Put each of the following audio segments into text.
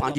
5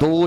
2